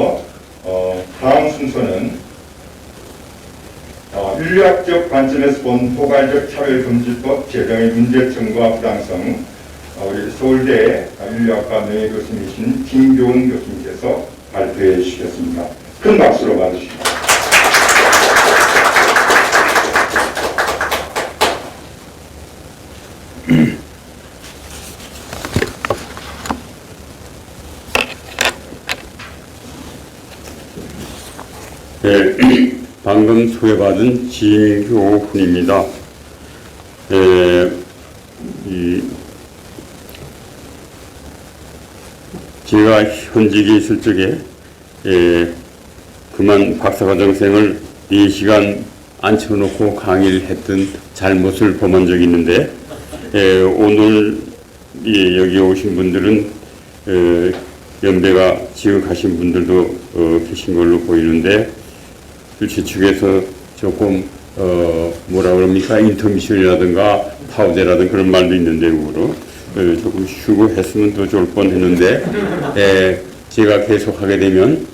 그래서 다음 순서는 윤리학적 관점에서 본 포괄적 차별금지법 제정의 문제점과 부당성, 우리 서울대 윤리학과 명예교수님이신 김교훈 교수님께서 발표해 주시겠습니다. 큰 박수로 맞으십시오. 네, 방금 소개받은 진교훈입니다. 제가 현직에 있을 적에 그만 박사과정생을 4시간 앉혀놓고 강의를 했던 잘못을 범한 적이 있는데 오늘 여기 오신 분들은 연배가 지극하신 분들도 계신 걸로 보이는데 제 측에서 조금 뭐라 그럽니까 인터미션이라든가 파우제라든가 그런 말도 있는데 그거로 조금 쉬고 했으면 더 좋을 뻔했는데 제가 계속 하게 되면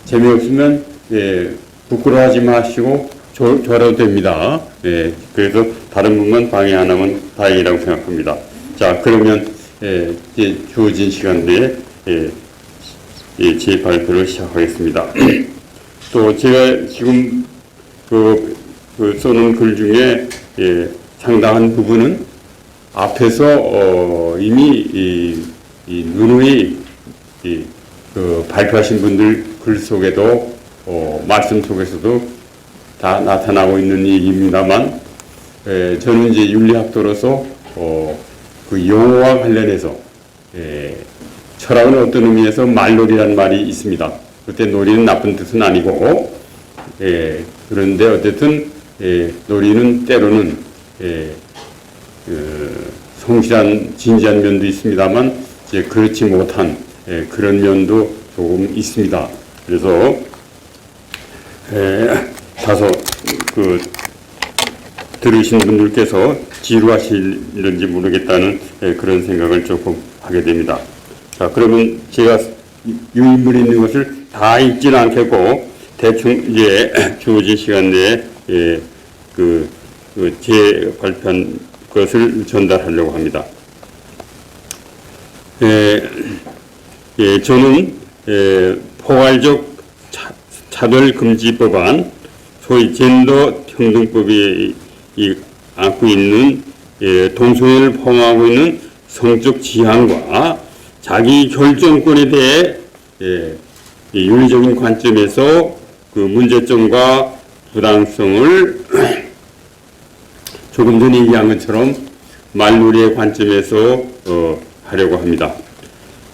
재미없으면 부끄러워하지 마시고 줘도 됩니다. 그래서 다른 분만 방해 안 하면 다행이라고 생각합니다. 자, 그러면 이제 주어진 시간 내에 제 발표를 시작하겠습니다. 또 제가 지금 써놓은 글 중에 상당한 부분은 앞에서 이미 누누이 발표하신 분들 글 속에도 말씀 속에서도 다 나타나고 있는 얘기입니다만 저는 이제 윤리학도로서 그 용어와 관련해서 철학은 어떤 의미에서 말놀이라는 말이 있습니다. 그때 놀이는 나쁜 뜻은 아니고 그런데 어쨌든 놀이는 때로는 성실한 진지한 면도 있습니다만 이제 그렇지 못한 그런 면도 조금 있습니다. 그래서 다소 들으신 분들께서 지루하실는지 모르겠다는 그런 생각을 조금 하게 됩니다. 자, 그러면 제가 유인물 있는 것을 다 읽지는 않겠고 대충 이제 주어진 시간 내에 제 발표한 것을 전달하려고 합니다. 저는 포괄적 차별금지법안, 소위 젠더 평등법이 안고 있는 동성애를 포함하고 있는 성적 지향과 자기 결정권에 대해 윤리적인 관점에서 그 문제점과 부당성을 조금 전에 얘기한 것처럼 말놀이의 관점에서 하려고 합니다.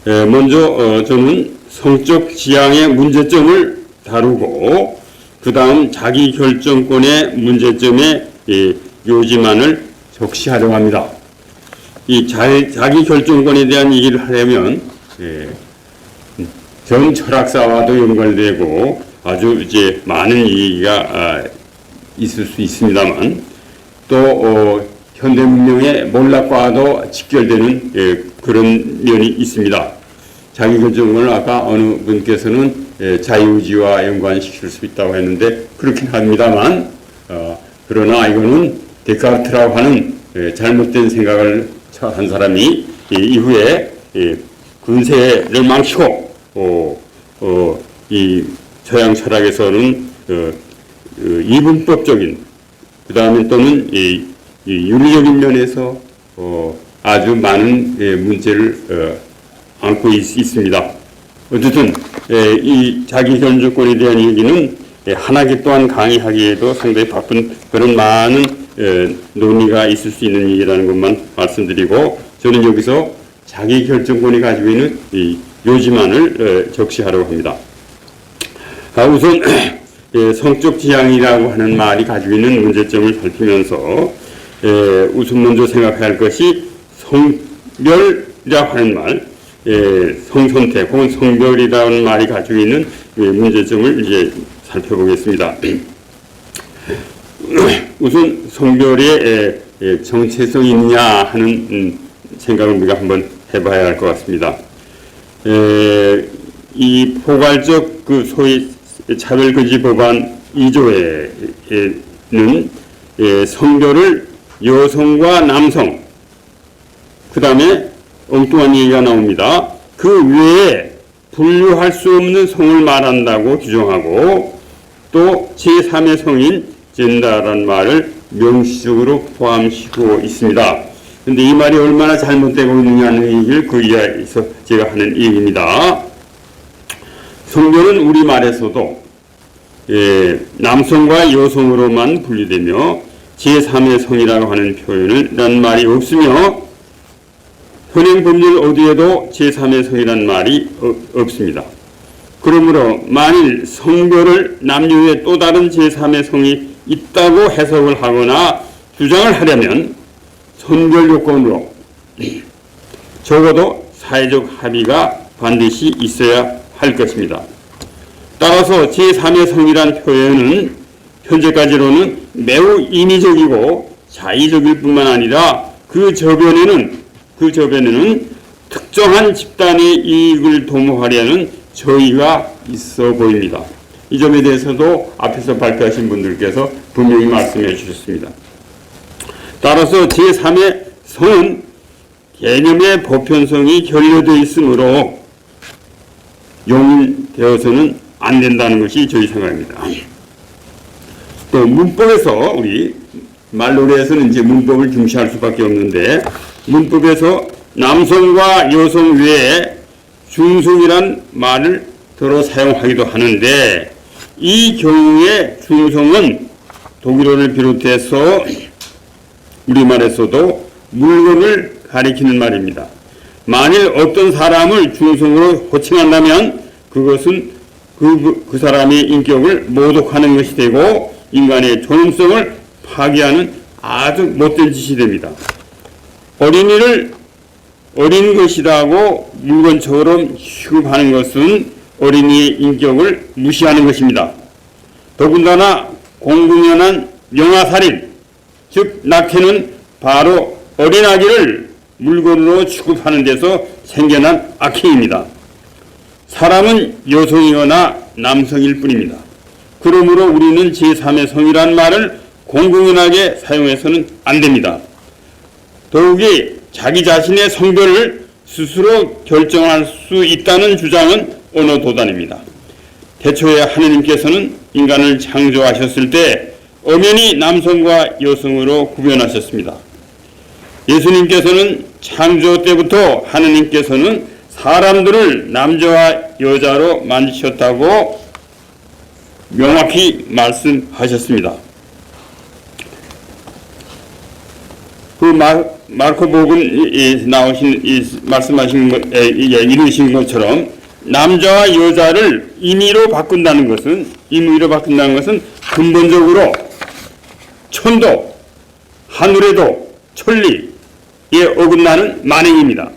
먼저 저는 성적 지향의 문제점을 다루고 그 다음 자기 결정권의 문제점의 요지만을 적시하려고 합니다. 이 자기 결정권에 대한 얘기를 하려면 전 철학사와도 연관되고 아주 이제 많은 얘기가 있을 수 있습니다만 또 현대 문명의 몰락과도 직결되는 그런 면이 있습니다. 자기 결정권을 아까 어느 분께서는 자유의지와 연관시킬 수 있다고 했는데 그렇긴 합니다만 그러나 이거는 데카르트라고 하는 잘못된 생각을 한 사람이 이후에 근세를 망치고 이 서양 철학에서는 이분법적인 그 다음에 또는 이 윤리적인 면에서 아주 많은 문제를 안고 있습니다. 어쨌든 이 자기 결정권에 대한 얘기는 하나기 또한 강의하기에도 상당히 바쁜 그런 많은 논의가 있을 수 있는 얘기라는 것만 말씀드리고 저는 여기서 자기 결정권이 가지고 있는 이 요지만을 적시하려고 합니다. 우선 성적 지향이라고 하는 말이 가지고 있는 문제점을 살피면서 우선 먼저 생각해야 할 것이 성별이라고 하는 말, 성선택 혹은 성별이라는 말이 가지고 있는 문제점을 이제 살펴보겠습니다. 우선 성별의 정체성이 있느냐 하는 생각을 우리가 한번 해봐야 할 것 같습니다. 이 포괄적 그 소위 차별금지 법안 2조에는 성별을 여성과 남성, 그 다음에 엉뚱한 얘기가 나옵니다. 그 외에 분류할 수 없는 성을 말한다고 규정하고 또 제3의 성인 젠다라는 말을 명시적으로 포함시키고 있습니다. 그런데 이 말이 얼마나 잘못되고 있느냐는 얘기를 그 이하에서 제가 하는 얘기입니다. 성별은 우리말에서도 남성과 여성으로만 분류되며 제3의 성이라고 하는 표현이라는 말이 없으며 현행 법률 어디에도 제3의 성이라는 말이 없습니다. 그러므로 만일 성별을 남녀의 또 다른 제3의 성이 있다고 해석을 하거나 주장을 하려면 선별 요건으로 적어도 사회적 합의가 반드시 있어야 할 것입니다. 따라서 제3의 성이란 표현은 현재까지로는 매우 인위적이고 자의적일 뿐만 아니라 그 저변에는 특정한 집단의 이익을 도모하려는 저의가 있어 보입니다. 이 점에 대해서도 앞에서 발표하신 분들께서 분명히 말씀해 주셨습니다. 따라서 제3의 성은 개념의 보편성이 결여되어 있으므로 용인되어서는 안 된다는 것이 저희 생각입니다. 또 문법에서 우리 말놀이에서는 이제 문법을 중시할 수밖에 없는데 문법에서 남성과 여성 외에 중성이란 말을 더러 사용하기도 하는데 이 경우에 중성은 독일어를 비롯해서 우리말에서도 물건을 가리키는 말입니다. 만일 어떤 사람을 중성으로 호칭한다면 그것은 그 사람의 인격을 모독하는 것이 되고 인간의 존엄성을 파괴하는 아주 못된 짓이 됩니다. 어린이를 어린 것이라고 물건처럼 취급하는 것은 어린이의 인격을 무시하는 것입니다. 더군다나 공공연한 영아살인, 즉 낙태는 바로 어린아기를 물건으로 취급하는 데서 생겨난 악행입니다. 사람은 여성이거나 남성일 뿐입니다. 그러므로 우리는 제3의 성이라는 말을 공공연하게 사용해서는 안 됩니다. 더욱이 자기 자신의 성별을 스스로 결정할 수 있다는 주장은 언어 도단입니다. 태초에 하느님께서는 인간을 창조하셨을 때 엄연히 남성과 여성으로 구별하셨습니다. 예수님께서는 창조 때부터 하느님께서는 사람들을 남자와 여자로 만드셨다고 명확히 말씀하셨습니다. 그 마르코복음 나오신 말씀하신 이루신 것처럼 남자와 여자를 임의로 바꾼다는 것은 근본적으로 천도, 하늘에도 천리에 어긋나는 만행입니다.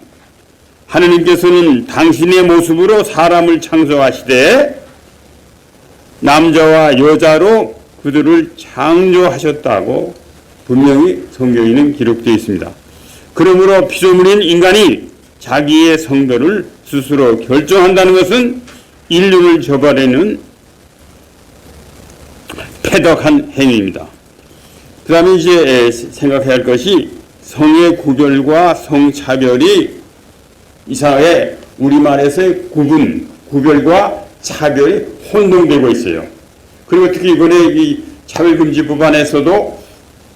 하느님께서는 당신의 모습으로 사람을 창조하시되 남자와 여자로 그들을 창조하셨다고 분명히 성경에는 기록되어 있습니다. 그러므로 피조물인 인간이 자기의 성별을 스스로 결정한다는 것은 인륜을 저버리는 패덕한 행위입니다. 그 다음에 이제 생각해야 할 것이 성의 구별과 성차별이 이사회 우리말에서의 구별과 차별이 혼동되고 있어요. 그리고 특히 이번에 이 차별금지 법안에서도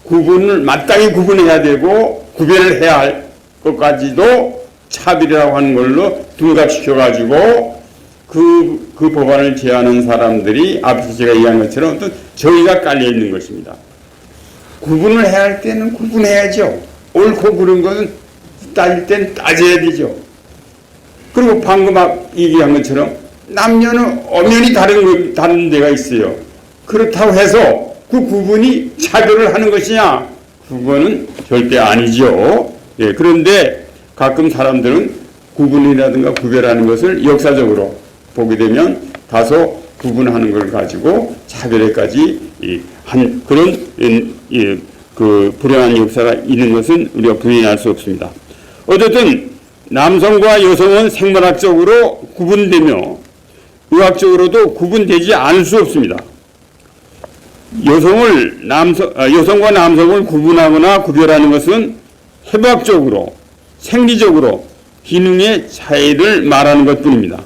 구분을 마땅히 구분해야 되고 구별을 해야 할 것까지도 차별이라고 하는 걸로 둔갑시켜가지고 그 법안을 제안한 사람들이 앞에서 제가 얘기한 것처럼 어떤 저희가 깔려있는 것입니다. 구분을 해야 할 때는 구분해야죠. 옳고 그른 것은 따질 땐 따져야 되죠. 그리고 방금 얘기한 것처럼 남녀는 엄연히 다른 데가 있어요. 그렇다고 해서 그 구분이 차별을 하는 것이냐? 그거는 절대 아니죠. 예, 그런데 가끔 사람들은 구분이라든가 구별하는 것을 역사적으로 보게 되면 다소 구분하는 걸 가지고 차별에까지 한 그런 그 불행한 역사가 있는 것은 우리가 부인할 수 없습니다. 어쨌든 남성과 여성은 생물학적으로 구분되며 의학적으로도 구분되지 않을 수 없습니다. 여성과 남성을 구분하거나 구별하는 것은 해부학적으로, 생리적으로 기능의 차이를 말하는 것뿐입니다.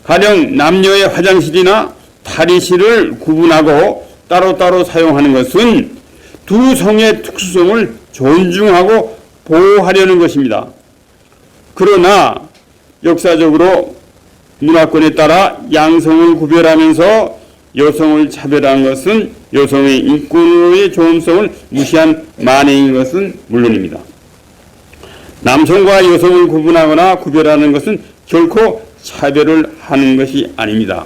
가령 남녀의 화장실이나 탈의실을 구분하고 따로따로 사용하는 것은 두 성의 특수성을 존중하고 보호하려는 것입니다. 그러나 역사적으로 문화권에 따라 양성을 구별하면서 여성을 차별한 것은 여성의 인권의 존엄성을 무시한 만행인 것은 물론입니다. 남성과 여성을 구분하거나 구별하는 것은 결코 차별을 하는 것이 아닙니다.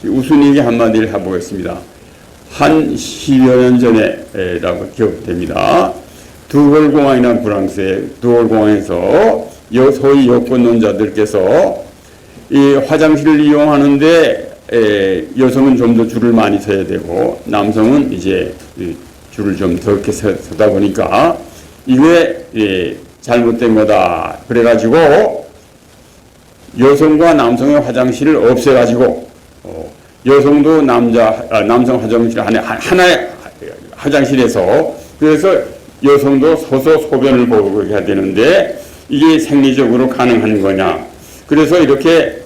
우스운 얘기 한마디를 해보겠습니다. 한 10여 년 전에라고 기억됩니다. 드골공항이나 프랑스의 드골공항에서 소위 여권론자들께서 이 화장실을 이용하는데 여성은 좀 더 줄을 많이 서야 되고 남성은 이제 줄을 좀 적게 서다 보니까 이게 잘못된 거다. 그래가지고 여성과 남성의 화장실을 없애가지고 여성도 남성 화장실 하나의 화장실에서 그래서 여성도 서서 소변을 보고 해야 되는데 이게 생리적으로 가능한 거냐. 그래서 이렇게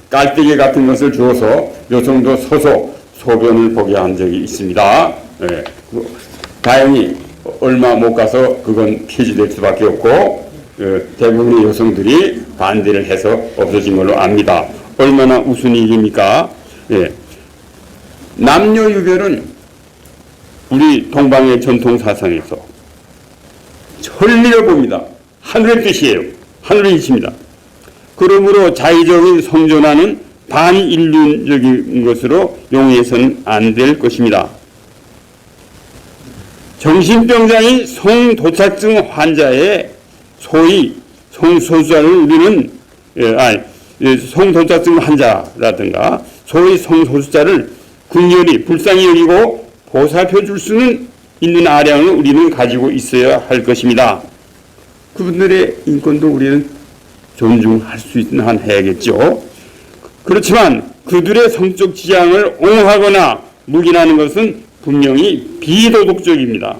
깔때기 같은 것을 주어서 여성도 서서 소변을 보게 한 적이 있습니다. 예. 다행히 얼마 못 가서 그건 폐지될 수밖에 없고 대부분의 여성들이 반대를 해서 없어진 걸로 압니다. 얼마나 우스운 일입니까? 예. 남녀 유별은 우리 동방의 전통 사상에서 천리를 봅니다. 하늘의 뜻이에요. 하늘의 뜻입니다. 그러므로 자의적인 성존화는 반인륜적인 것으로 용해서는 안 될 것입니다. 정신병자인 성도착증 환자의 소위 성소수자를 우리는 성도착증 환자라든가 소위 성소수자를 긍휼히 불쌍히 여기고 보살펴 줄 수는 있는 아량을 우리는 가지고 있어야 할 것입니다. 그분들의 인권도 우리는 존중할 수 있는 한 해야겠죠. 그렇지만 그들의 성적 지향을 옹호하거나 묵인하는 것은 분명히 비도덕적입니다.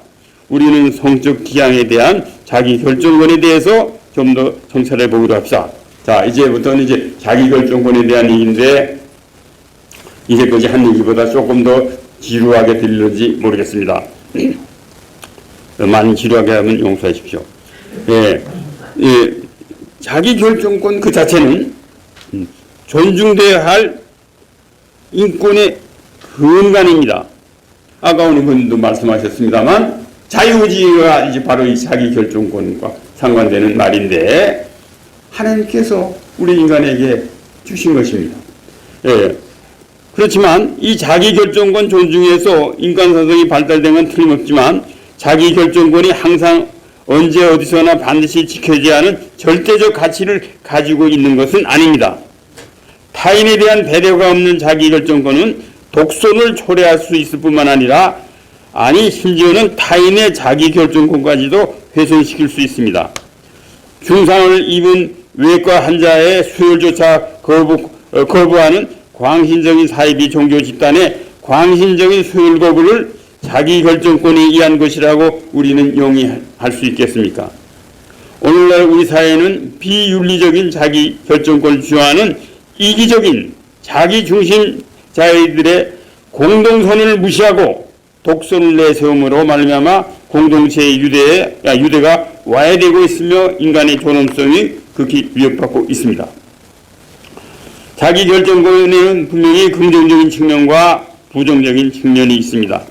우리는 성적 지향에 대한 자기 결정권에 대해서 좀 더 정찰해 보기로 합시다. 자, 이제부터는 이제 자기 결정권에 대한 얘기인데 이제까지 한 얘기보다 조금 더 지루하게 들릴지 모르겠습니다. 많이 지루하게 하면 용서해 주십시오. 자기 결정권 그 자체는 존중되어야 할 인권의 근간입니다. 아까 오늘 분도 말씀하셨습니다만 자유의지가 이제 바로 이 자기 결정권과 상관되는 말인데 하나님께서 우리 인간에게 주신 것입니다. 그렇지만 이 자기 결정권 존중에서 인간 사상이 발달된 건 틀림없지만 자기 결정권이 항상 언제 어디서나 반드시 지켜져야 하는 절대적 가치를 가지고 있는 것은 아닙니다. 타인에 대한 배려가 없는 자기 결정권은 독선을 초래할 수 있을 뿐만 아니라 심지어는 타인의 자기 결정권까지도 훼손시킬 수 있습니다. 중상을 입은 외과 환자의 수혈조차 거부하는 광신적인 사이비 종교 집단의 광신적인 수혈 거부를 자기 결정권에 의한 것이라고 우리는 용이할 수 있겠습니까? 오늘날 우리 사회는 비윤리적인 자기 결정권을 주장하는 이기적인 자기 중심자들의 공동선을 무시하고 독선을 내세움으로 말미암아 공동체의 유대가 와해되고 있으며 인간의 존엄성이 극히 위협받고 있습니다. 자기 결정권에는 분명히 긍정적인 측면과 부정적인 측면이 있습니다.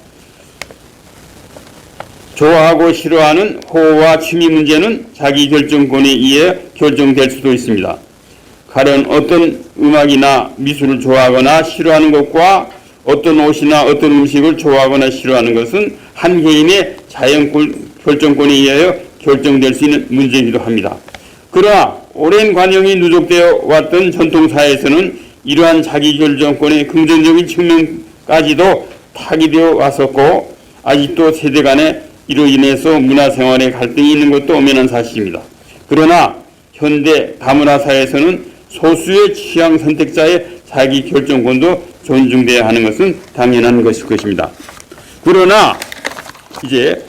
좋아하고 싫어하는 호호와 취미 문제는 자기 결정권에 의해 결정될 수도 있습니다. 가령 어떤 음악이나 미술을 좋아하거나 싫어하는 것과 어떤 옷이나 어떤 음식을 좋아하거나 싫어하는 것은 한 개인의 자연 결정권에 의하여 결정될 수 있는 문제이기도 합니다. 그러나 오랜 관용이 누적되어 왔던 전통사회에서는 이러한 자기 결정권의 긍정적인 측면까지도 타기되어 왔었고 아직도 세대 간에 이로 인해서 문화생활에 갈등이 있는 것도 엄연한 사실입니다. 그러나 현대 다문화 사회에서는 소수의 취향 선택자의 자기 결정권도 존중돼야 하는 것은 당연한 것일 것입니다. 그러나 이제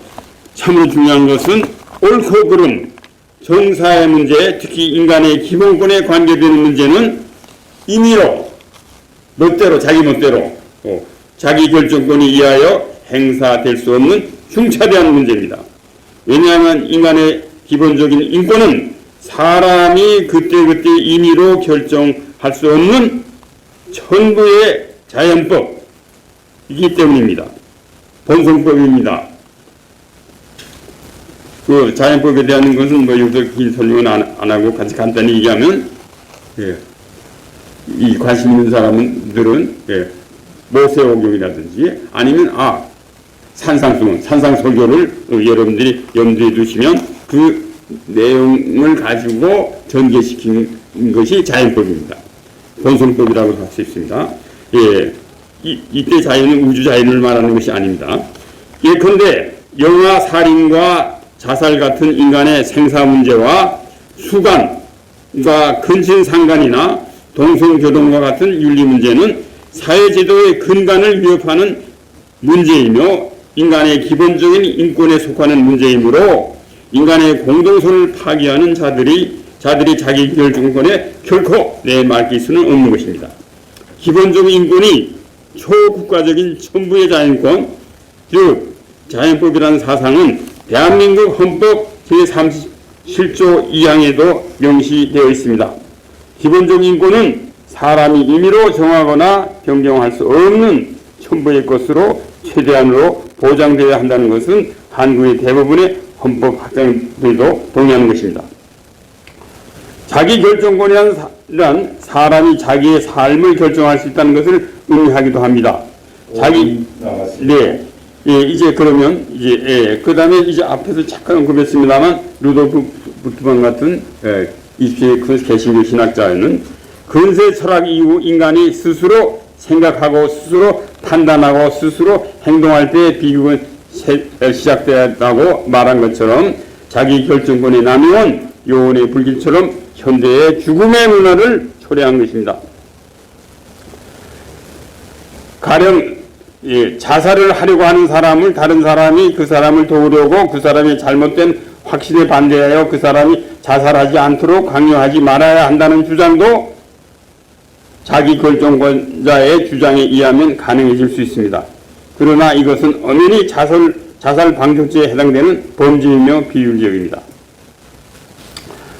참으로 중요한 것은 옳고 그름, 정사의 문제, 특히 인간의 기본권에 관계되는 문제는 임의로 멋대로 자기 멋대로 자기 결정권에 의하여 행사될 수 없는 흉차대한 문제입니다. 왜냐하면 인간의 기본적인 인권은 사람이 그때그때 임의로 결정할 수 없는 천부의 자연법이기 때문입니다. 본성법입니다. 그 자연법에 대한 것은 뭐 여기서 긴 설명은 안 하고 간단히 얘기하면 이 관심 있는 사람들은 모세오경이라든지 아니면 산상설교를 여러분들이 염두에 두시면 그 내용을 가지고 전개시킨 것이 자연법입니다. 본성법이라고 할 수 있습니다. 이때 자연은 우주 자연을 말하는 것이 아닙니다. 예컨대 영아 살인과 자살 같은 인간의 생사 문제와 수간과 근친상간이나 동성교동과 같은 윤리 문제는 사회제도의 근간을 위협하는 문제이며 인간의 기본적인 인권에 속하는 문제이므로 인간의 공동선을 파괴하는 자들이 자기 결정권에 결코 내맡길 수는 없는 것입니다. 기본적인 인권이 초국가적인 천부의 자연권, 즉 자연법이라는 사상은 대한민국 헌법 제37조 2항에도 명시되어 있습니다. 기본적인 인권은 사람이 임의로 정하거나 변경할 수 없는 천부의 것으로 최대한으로 보장되어야 한다는 것은 한국의 대부분의 헌법 학자들도 동의하는 것입니다. 자기 결정권이란 사람이 자기의 삶을 결정할 수 있다는 것을 의미하기도 합니다. 이제 그러면 그 다음에 이제 앞에서 잠깐 언급했습니다만 루돌프 부트만 같은 20세기 큰 개신교 신학자는 근세 철학 이후 인간이 스스로 생각하고 스스로 판단하고 스스로 행동할 때 비극은 시작되었다고 말한 것처럼 자기 결정권의 남용은 요원의 불길처럼 현대의 죽음의 문화를 초래한 것입니다. 가령 자살을 하려고 하는 사람을 다른 사람이 그 사람을 도우려고 그 사람의 잘못된 확신에 반대하여 그 사람이 자살하지 않도록 강요하지 말아야 한다는 주장도 자기 결정권자의 주장에 의하면 가능해질 수 있습니다. 그러나 이것은 엄연히 자살 방조죄에 해당되는 범죄이며 비윤리적입니다.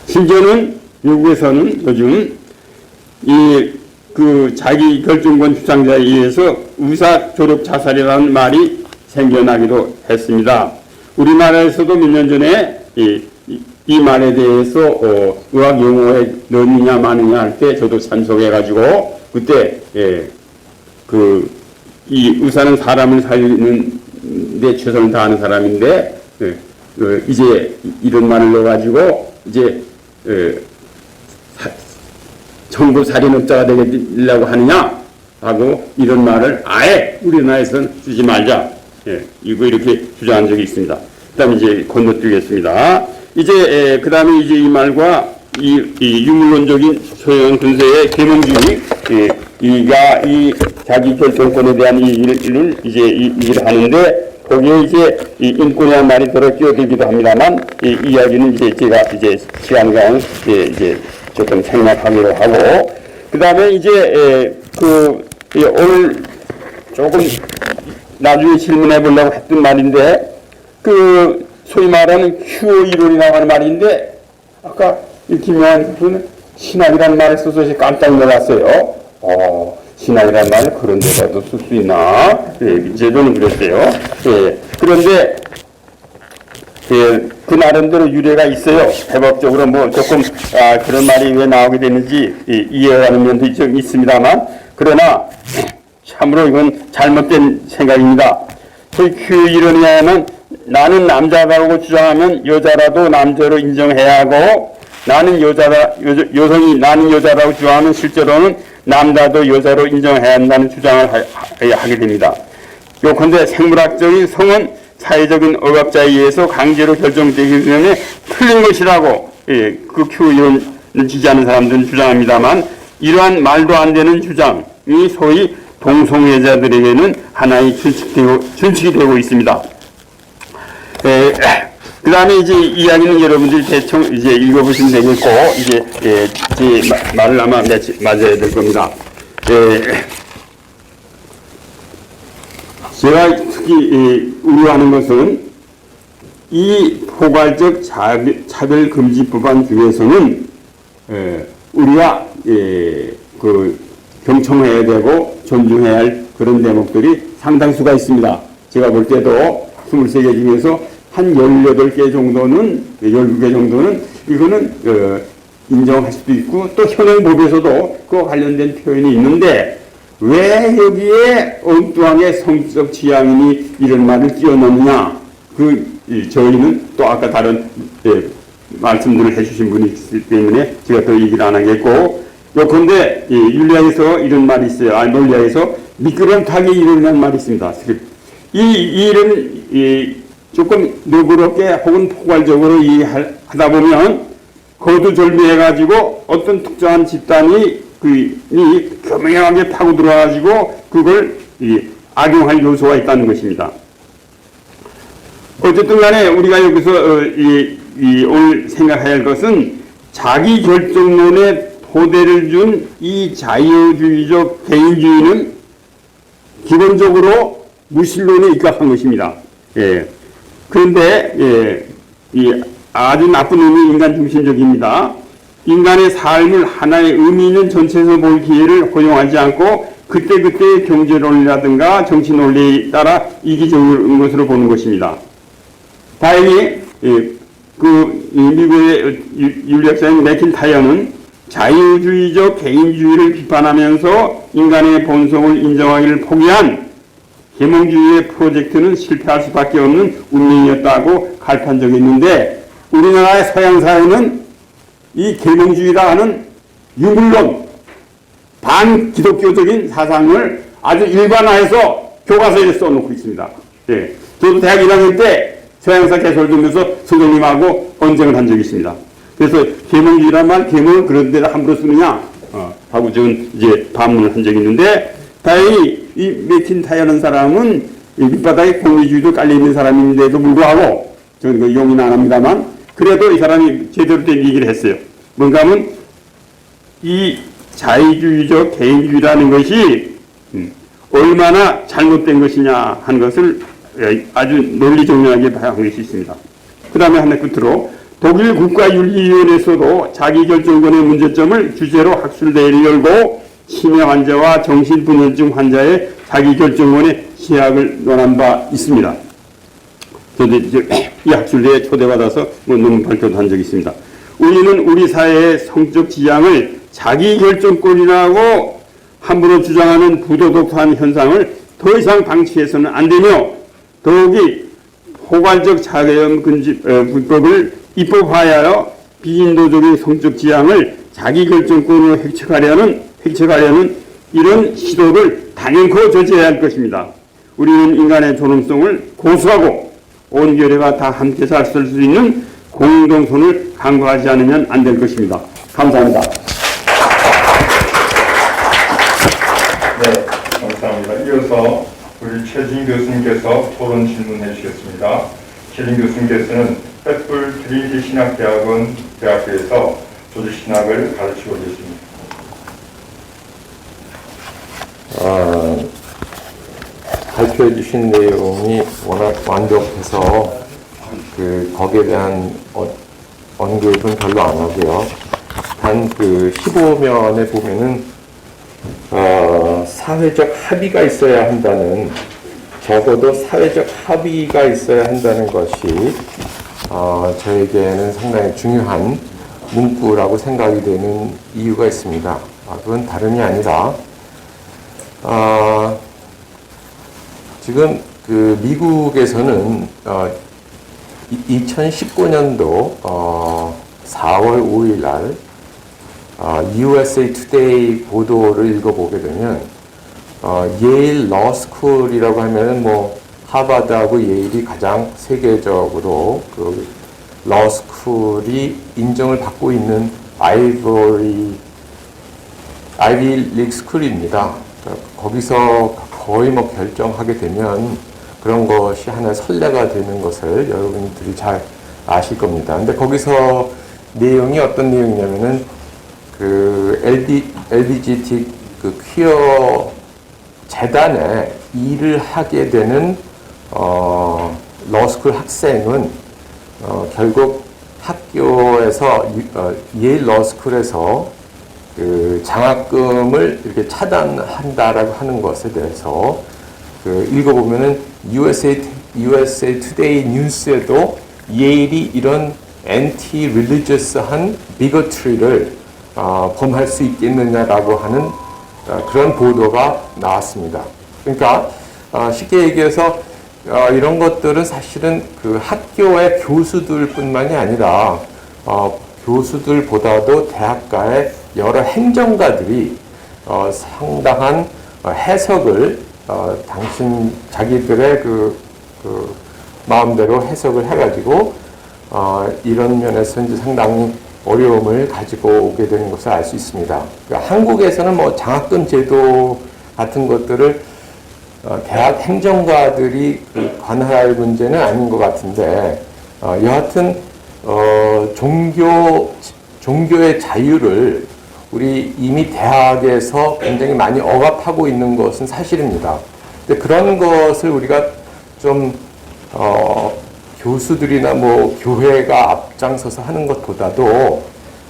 심지어는 미국에서는 요즘 그 자기 결정권 주장자에 의해서 의사 졸업 자살이라는 말이 생겨나기도 했습니다. 우리나라에서도 몇 년 전에 이 말에 대해서 의학 용어에 넣느냐 마느냐 할 때 저도 참석해가지고 그때 이 의사는 사람을 살리는 데 최선을 다하는 사람인데 이제 이런 말을 넣어가지고 이제 정부 살인업자가 되려고 하느냐 하고 이런 말을 아예 우리나라에서는 쓰지 말자. 이거 이렇게 주장한 적이 있습니다. 그 다음에 이제 건너뛰겠습니다. 이제 그 다음에 이제 이 말과 이 유물론적인 소형 근세의 계몽주의 이가 이 자기 결정권에 대한 이 일을 이제 일을 하는데 거기에 이제 이 인권이라는 말이 들어 끼어들기도 합니다만 이 이야기는 이제 제가 이제 시간상 이제 조금 생략하기로 하고 그 다음에 이제 오늘 조금 나중에 질문해 보려고 했던 말인데 소위 말하는 큐어 이론이라고 하는 말인데 아까 김영환 교수는 신학이라는 말을 써서 깜짝 놀랐어요. 신학이라는 말을 그런 데다도 쓸 수 있나? 저는 그랬어요. 그런데 그 나름대로 유래가 있어요. 해법적으로 뭐 조금 그런 말이 왜 나오게 되는지 이해하는 면도 좀 있습니다만 그러나 참으로 이건 잘못된 생각입니다. 그 이론이야만 나는 남자라고 주장하면 여자라도 남자로 인정해야 하고 나는 나는 여자라고 주장하면 실제로는 남자도 여자로 인정해야 한다는 주장을 하게 됩니다. 요컨대 생물학적인 성은 사회적인 억압자에 의해서 강제로 결정되기 때문에 틀린 것이라고 그 큐 이론을 지지하는 사람들은 주장합니다만 이러한 말도 안 되는 주장이 소위 동성애자들에게는 하나의 준칙이 되고 있습니다. 그 다음에 이제 이야기는 여러분들이 대충 이제 읽어보시면 되겠고, 이제, 제 말을 아마 맞아야 될 겁니다. 제가 특히 우려하는 것은 이 포괄적 차별금지법안 중에서는 우리가 그 경청해야 되고 존중해야 할 그런 대목들이 상당수가 있습니다. 제가 볼 때도 23개 중에서 한 18개 정도는, 12개 정도는 이거는 인정할 수도 있고 또 현행법에서도 그 관련된 표현이 있는데 왜 여기에 엉뚱하게 성적 취향이니 이런 말을 끼워넣느냐. 저희는 또 아까 다른 말씀들을 해주신 분이 있기 때문에 제가 더 얘기를 안 하겠고, 요컨대 윤리학에서 이런 말이 있어요. 논리학에서 미끄럼타기 이런 말이 있습니다. 이런 조금 너그럽게 혹은 포괄적으로 이해하다 보면 거두절미해가지고 어떤 특정한 집단이 교묘하게 파고 들어와가지고 그걸 악용할 요소가 있다는 것입니다. 어쨌든 간에 우리가 여기서 오늘 생각해야 할 것은 자기 결정론에 토대를 준 이 자유주의적 개인주의는 기본적으로 무신론에 입각한 것입니다. 그런데 아주 나쁜 의미 인간 중심적입니다. 인간의 삶을 하나의 의미 있는 전체에서 볼 기회를 허용하지 않고 그때그때의 경제론이라든가 정치논리에 따라 이기적인 것으로 보는 것입니다. 다행히 미국의 윤리학자인 매킨타이어는 자유주의적 개인주의를 비판하면서 인간의 본성을 인정하기를 포기한 계몽주의의 프로젝트는 실패할 수밖에 없는 운명이었다고 갈탄 적이 있는데, 우리나라의 서양사회는 이 계몽주의라 하는 유물론, 반기독교적인 사상을 아주 일반화해서 교과서에 써놓고 있습니다. 저도 대학 1학년 때 서양사 개설 들으면서 선생님하고 언쟁을 한 적이 있습니다. 그래서 계몽주의란 말, 계몽을 그런 데다 함부로 쓰느냐 하고 저는 이제 반문을 한 적이 있는데, 다행히 이 매킨타이어라는 사람은 밑바닥에 공리주의도 깔려있는 사람인데도 불구하고, 저는 그 용인은 안 합니다만, 그래도 이 사람이 제대로 된 얘기를 했어요. 뭔가 하면 이 자유주의적 개인주의라는 것이 얼마나 잘못된 것이냐 하는 것을 아주 논리정연하게 봐야 할 것이 있습니다. 그 다음에 하나 끝으로 독일 국가윤리위원회에서도 자기결정권의 문제점을 주제로 학술대회를 열고 치매 환자와 정신분열증 환자의 자기결정권의 제약을 논한 바 있습니다. 저도 이 학술대회에 초대받아서 논문 발표도 한 적이 있습니다. 우리는 우리 사회의 성적 지향을 자기결정권이라고 함부로 주장하는 부도덕한 현상을 더 이상 방치해서는 안 되며, 더욱이 포괄적 자가염금지법을 입법화하여 비인도적인 성적 지향을 자기결정권으로 획책하려는 이런 시도를 단연코 저지해야 할 것입니다. 우리는 인간의 존엄성을 고수하고 온 결의가 다 함께 살 수 있는 공동선을 강구하지 않으면 안 될 것입니다. 감사합니다. 네, 감사합니다. 이어서 우리 최진 교수님께서 토론 질문해 주셨습니다. 최진 교수님께서는 횃불 트리니티 신학대학원에서 조직신학을 가르치고 계십니다. 발표해 주신 내용이 워낙 완벽해서 거기에 대한 언급은 별로 안 하고요. 단 15면에 보면은 사회적 합의가 있어야 한다는, 적어도 사회적 합의가 있어야 한다는 것이 저에게는 상당히 중요한 문구라고 생각이 되는 이유가 있습니다. 그건 다름이 아니라 지금 미국에서는 2019년도 4월 5일 날 USA Today 보도를 읽어보게 되면 예일 러스쿨이라고 하면은 하버드하고 예일이 가장 세계적으로 러스쿨이 인정을 받고 있는 아이비 리그 스쿨입니다. 거기서 거의 뭐 결정하게 되면 그런 것이 하나의 선례가 되는 것을 여러분들이 잘 아실 겁니다. 근데 거기서 내용이 어떤 내용이냐면은 그 LGBT 그 퀴어 재단에 일을 하게 되는 러스쿨 학생은 결국 학교에서 예일 러스쿨에서 그 장학금을 이렇게 차단한다라고 하는 것에 대해서 그 읽어보면은 USA Today 뉴스에도 예일이 이런 엔티 릴리저스한 비거트리를 범할 수 있겠느냐라고 하는 그런 보도가 나왔습니다. 그러니까 쉽게 얘기해서 이런 것들은 사실은 그 학교의 교수들뿐만이 아니라 교수들보다도 대학가의 여러 행정가들이 상당한 해석을 자기들의 그 마음대로 해석을 해가지고 이런 면에서 이제 상당히 어려움을 가지고 오게 되는 것을 알 수 있습니다. 그러니까 한국에서는 뭐 장학금 제도 같은 것들을 대학 행정가들이 관할 문제는 아닌 것 같은데 여하튼 종교의 자유를 우리 이미 대학에서 굉장히 많이 억압하고 있는 것은 사실입니다. 근데 그런 것을 우리가 좀 교수들이나 뭐 교회가 앞장서서 하는 것보다도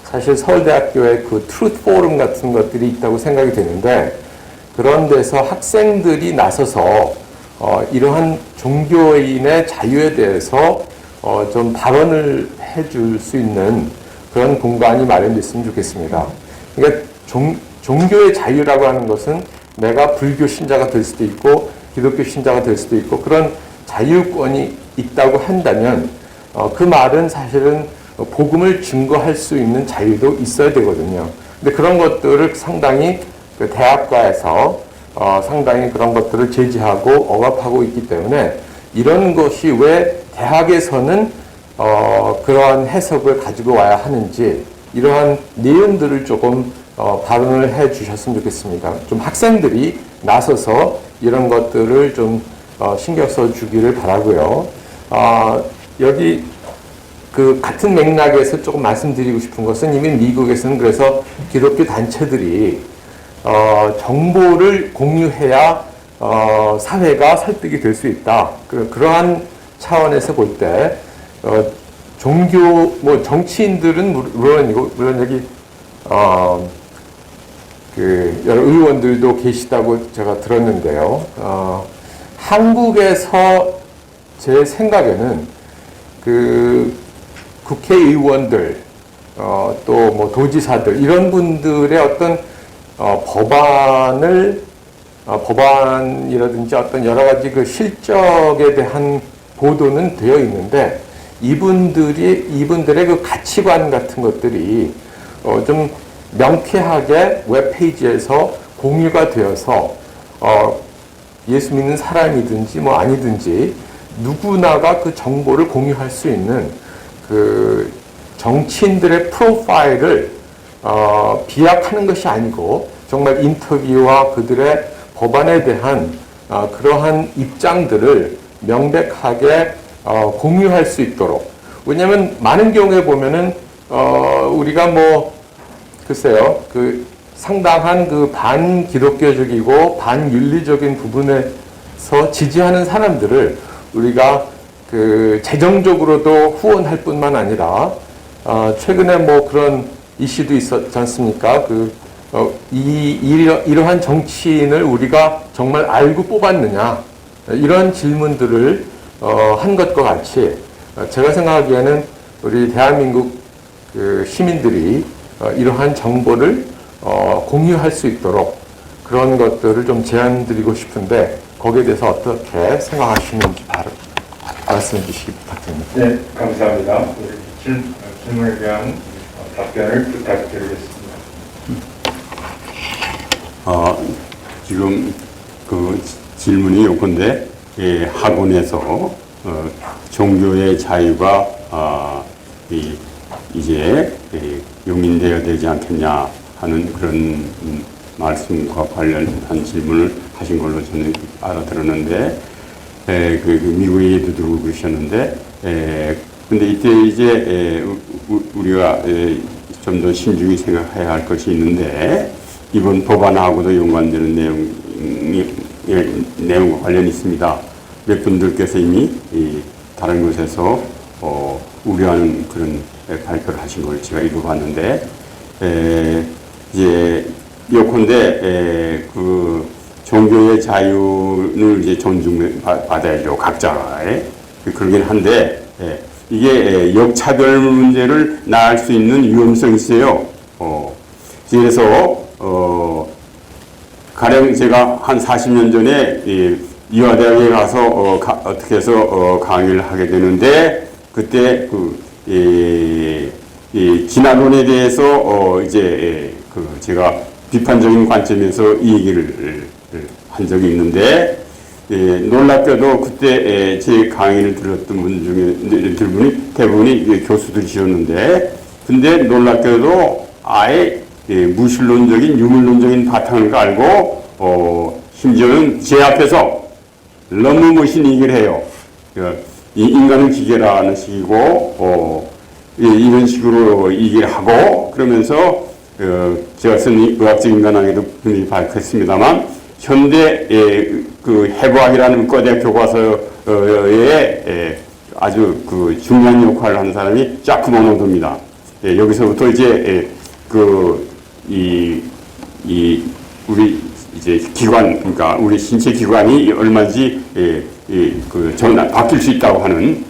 사실 서울대학교에 그 트루트 포럼 같은 것들이 있다고 생각이 되는데 그런 데서 학생들이 나서서 이러한 종교인의 자유에 대해서 좀 발언을 해줄 수 있는 그런 공간이 마련됐으면 좋겠습니다. 그러니까 종교의 자유라고 하는 것은 내가 불교 신자가 될 수도 있고 기독교 신자가 될 수도 있고 그런 자유권이 있다고 한다면 그 말은 사실은 복음을 증거할 수 있는 자유도 있어야 되거든요. 근데 그런 것들을 상당히 그 대학가에서 상당히 그런 것들을 제지하고 억압하고 있기 때문에 이런 것이 왜 대학에서는 그러한 해석을 가지고 와야 하는지 이러한 내용들을 조금 발언을 해 주셨으면 좋겠습니다. 좀 학생들이 나서서 이런 것들을 좀 신경 써 주기를 바라고요. 여기 그 같은 맥락에서 조금 말씀드리고 싶은 것은 이미 미국에서는 그래서 기독교 단체들이 정보를 공유해야 사회가 설득이 될 수 있다. 그러한 차원에서 볼 때 종교 뭐 정치인들은 물론 여기 그 여러 의원들도 계시다고 제가 들었는데요. 한국에서 제 생각에는 그 국회의원들 또 뭐 도지사들 이런 분들의 어떤 법안이라든지 어떤 여러 가지 그 실적에 대한 보도는 되어 있는데 이분들의 그 가치관 같은 것들이 좀 명쾌하게 웹페이지에서 공유가 되어서 예수 믿는 사람이든지 뭐 아니든지 누구나가 그 정보를 공유할 수 있는 그 정치인들의 프로파일을 비약하는 것이 아니고 정말 인터뷰와 그들의 법안에 대한 그러한 입장들을 명백하게 공유할 수 있도록. 왜냐하면 많은 경우에 보면은 우리가 뭐 글쎄요 그 상당한 그 반기독교적이고 반윤리적인 부분에서 지지하는 사람들을 우리가 그 재정적으로도 후원할 뿐만 아니라 최근에 뭐 그런 이슈도 있었지 않습니까? 이러한 정치인을 우리가 정말 알고 뽑았느냐 이런 질문들을 한 것과 같이 제가 생각하기에는 우리 대한민국 그 시민들이 이러한 정보를 공유할 수 있도록 그런 것들을 좀 제안드리고 싶은데 거기에 대해서 어떻게 생각하시는지 바로 말씀해 주시기 부탁드립니다. 네, 감사합니다. 질문에 대한 답변을 부탁드리겠습니다. 지금 그 질문이 요건데 학원에서 종교의 자유가 이제 용인되어야 되지 않겠냐 하는 그런 말씀과 관련한 질문을 하신 걸로 저는 알아들었는데, 그 미국 얘기도 들고 그러셨는데, 근데 이때 이제 우리가 좀 더 신중히 생각해야 할 것이 있는데, 이번 법안하고도 연관되는 내용과 관련이 있습니다. 몇 분들께서 이미 다른 곳에서 우려하는 그런 발표를 하신 걸 제가 읽어봤는데, 이제 예컨대 그 종교의 자유를 이제 존중받아야죠, 각자의. 그러긴 한데, 이게 역차별 문제를 낳을 수 있는 위험성이 있어요. 그래서 가령 제가 한 40년 전에 이화대학에 가서 어떻게 해서 강의를 하게 되는데, 그때 이 진화론에 대해서 이제 제가 비판적인 관점에서 이 얘기를 한 적이 있는데, 놀랍게도 그때 제 강의를 들었던 분 중에 대부분이 교수들이셨는데, 근데 놀랍게도 아예 무신론적인 유물론적인 바탕을 깔고 심지어는 제 앞에서 러브머신 얘기를 해요. 이 인간은 기계라는 식이고 이런 식으로 얘기를 하고, 그러면서 제가 쓴 의학적 인간학에도 분명히 밝혔습니다만, 현대 그 해부학이라는 의과대학 교과서에 아주 그 중요한 역할을 하는 사람이 자크 모노드입니다. 여기서부터 이제 우리 이제 기관, 그러니까 우리 신체 기관이 얼마인지 바뀔 수 있다고 하는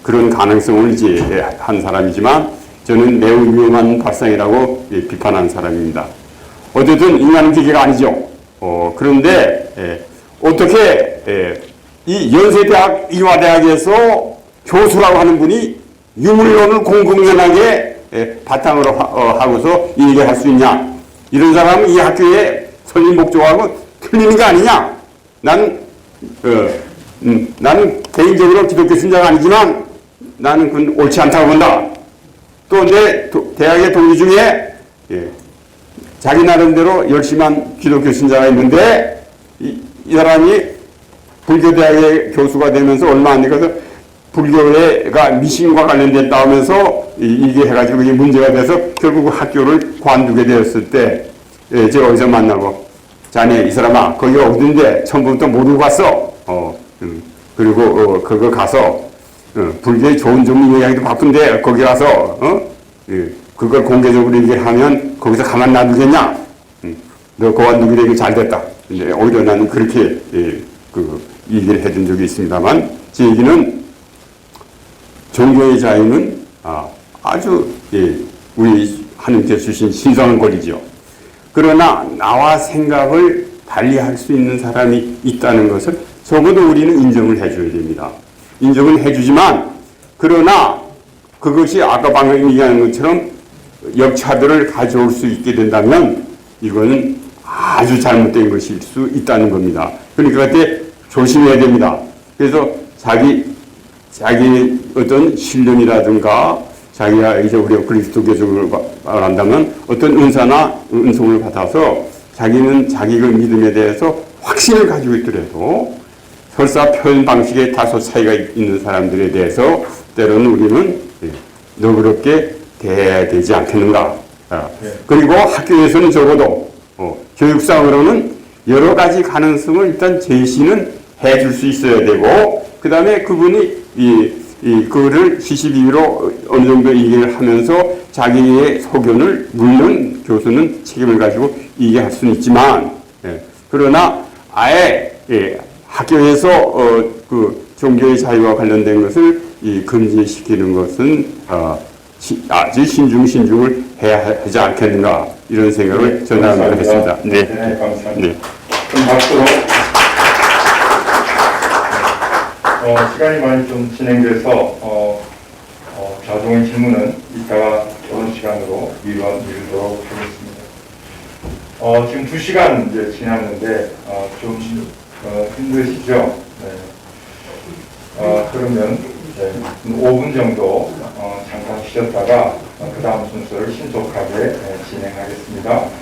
그런 가능성을 이제 한 사람이지만, 저는 매우 위험한 발상이라고 비판하는 사람입니다. 어쨌든 인간은 기계가 아니죠. 그런데 어떻게 이 연세대학 이화대학에서 교수라고 하는 분이 유물론을 공공연하게 바탕으로 하고서 이 얘기를 할 수 있냐? 이런 사람은 이 학교의 설립 목적하고 틀리는 게 아니냐? 나는 개인적으로 기독교 신자가 아니지만 나는 그건 옳지 않다고 본다. 또 내 대학의 동기 중에 자기 나름대로 열심한 기독교 신자가 있는데, 이 사람이 불교대학의 교수가 되면서 얼마 안 돼서 불교가 미신과 관련됐다 하면서 이게 해가지고 이게 문제가 돼서 결국 학교를 관두게 되었을 때, 제가 어디서 만나고, 자네 이 사람아 거기 어딘데 처음부터 모르고 갔어. 그리고 그거 가서 불교의 좋은 점 얘기하기도 바쁜데 거기 가서 그걸 공개적으로 얘기하면 거기서 가만 놔두겠냐? 너 그만두기로 얘기 잘 됐다. 근데 오히려 나는 그렇게 얘기를 해준 적이 있습니다만, 제 얘기는 종교의 자유는 아주 우리 하나님께서 주신 신성한 권리죠. 그러나 나와 생각을 달리할 수 있는 사람이 있다는 것을 적어도 우리는 인정을 해줘야 됩니다. 인정을 해주지만, 그러나 그것이 아까 방금 얘기한 것처럼 역차별을 가져올 수 있게 된다면 이거는 아주 잘못된 것일 수 있다는 겁니다. 그러니까 그때 조심해야 됩니다. 그래서 자기 어떤 신령이라든가, 자기가 이제 우리가 그리스도교적으로 말한다면 어떤 은사나 은총을 받아서 자기는 자기의 믿음에 대해서 확신을 가지고 있더라도 설사 표현 방식에 다소 차이가 있는 사람들에 대해서 때로는 우리는 너그럽게 대해야 되지 않겠는가. 그리고 학교에서는 적어도 교육상으로는 여러 가지 가능성을 일단 제시는 해줄 수 있어야 되고, 그 다음에 그분이 그거를 시시비비로 어느 정도 얘기를 하면서 자기의 소견을, 물론 교수는 책임을 가지고 얘기할 수는 있지만, 그러나 아예 학교에서 그 종교의 자유와 관련된 것을 금지시키는 것은 아주 신중을 해야 하지 않겠는가, 이런 생각을 전하겠습니다. 네, 감사합니다. 네. 그럼 박수로. 시간이 많이 좀 진행돼서 자동의 질문은 이따가 좋은 시간으로 미루도록 하겠습니다. 지금 2시간 이제 지났는데 좀 힘드시죠? 네. 그러면 5분 정도 잠깐 쉬었다가 그 다음 순서를 신속하게 진행하겠습니다.